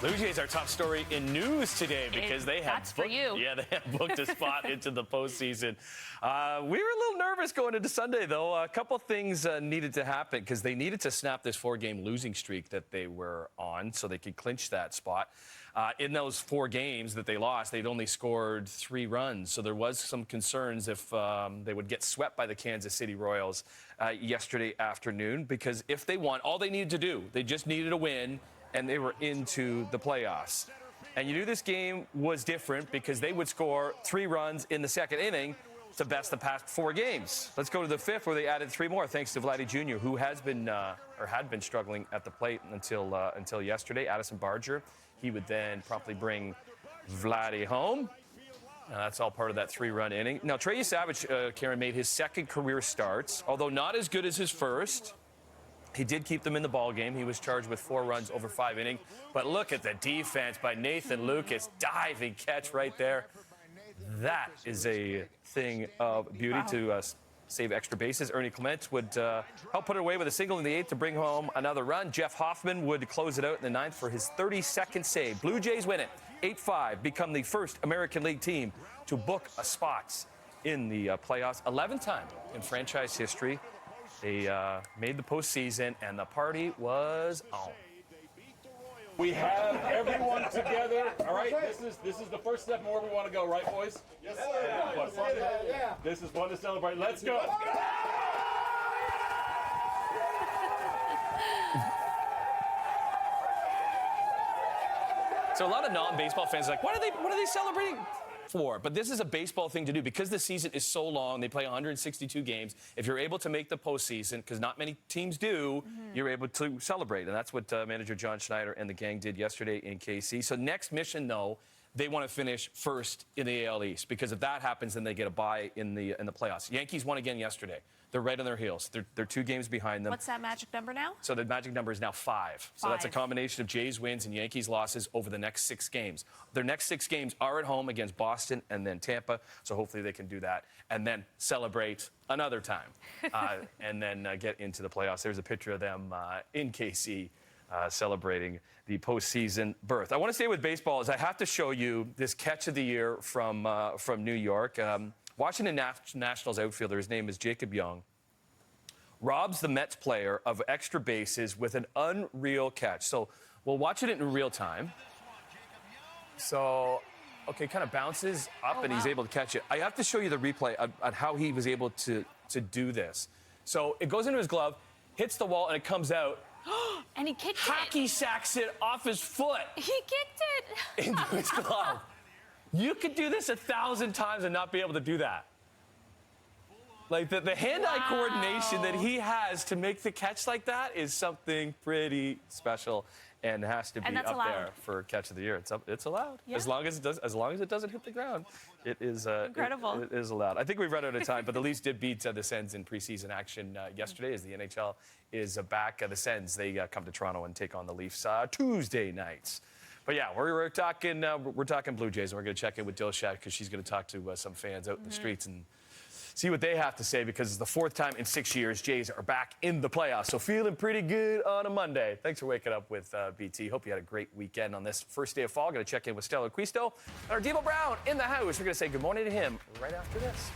Blue Jays are top story in news today because they have That's for you. Yeah, they have booked a spot into the postseason. We were a little nervous going into Sunday, though. A couple things needed to happen because they needed to snap this 4-game losing streak that they were on so they could clinch that spot. In those 4 games that they lost, they'd only scored 3 runs. So there was some concerns if they would get swept by the Kansas City Royals yesterday afternoon, because if they won, all they needed to do, they just needed a win, and they were into the playoffs. And you knew this game was different because they would score 3 runs in the second inning to best the past 4 games. Let's go to the 5th, where they added 3 more, thanks to Vladdy Jr., who has been or had been struggling at the plate until yesterday. Addison Barger, he would then promptly bring Vladdy home. That's all part of that 3-run inning. Now, Trey Savage, Caryn, made his 2nd career start, although not as good as his first. He did keep them in the ball game. He was charged with 4 runs over 5 innings. But look at the defense by Nathan Lucas. Diving catch right there. That is a thing of beauty to save extra bases. Ernie Clement would help put it away with a single in the 8th to bring home another run. Jeff Hoffman would close it out in the 9th for his 32nd save. Blue Jays win it 8-5, become the first American League team to book a spot in the playoffs. 11th time in franchise history. They made the postseason, and the party was on. We have everyone together. All right, this is the first step more we want to go, right, boys? Yes, sir. Yeah. This is fun to celebrate. Let's go. So a lot of non-baseball fans are like, what are they celebrating for? But this is a baseball thing to do because the season is so long. They play 162 games. If you're able to make the postseason, because not many teams do, you're able to celebrate. And that's what manager John Schneider and the gang did yesterday in KC. So next mission, though, they want to finish first in the AL East, because if that happens, then they get a bye in the playoffs. Yankees won again yesterday. They're right on their heels. They're 2 games behind them. What's that magic number now? So the magic number is now 5. So that's a combination of Jays wins and Yankees losses over the next 6 games. Their next 6 games are at home against Boston and then Tampa. So hopefully they can do that and then celebrate another time and then get into the playoffs. There's a picture of them in KC celebrating the postseason berth. I want to stay with baseball as I have to show you this catch of the year from New York. Washington Nationals outfielder, his name is Jacob Young, robs the Mets player of extra bases with an unreal catch. So we'll watch it in real time. So, okay, kind of bounces up and he's able to catch it. I have to show you the replay on how he was able to do this. So it goes into his glove, hits the wall, and it comes out. And he kicked Hacky sacks it off his foot. He kicked it. Into his glove. You could do this 1,000 times and not be able to do that. Like the hand-eye coordination that he has to make the catch like that is something pretty special and has to be up there for catch of the year. It's allowed. Yeah. As long as it doesn't hit the ground. It is incredible. It is allowed. I think we've run out of time, but the Leafs did beat the Sens in preseason action yesterday as the NHL is back. The Sens, they come to Toronto and take on the Leafs Tuesday nights. But yeah, we're talking Blue Jays, and we're going to check in with Dilshat because she's going to talk to some fans out in the streets and see what they have to say, because it's the 4th time in 6 years Jays are back in the playoffs. So feeling pretty good on a Monday. Thanks for waking up with BT. Hope you had a great weekend on this first day of fall. Going to check in with Stella Quisto and our Devo Brown in the house. We're going to say good morning to him right after this.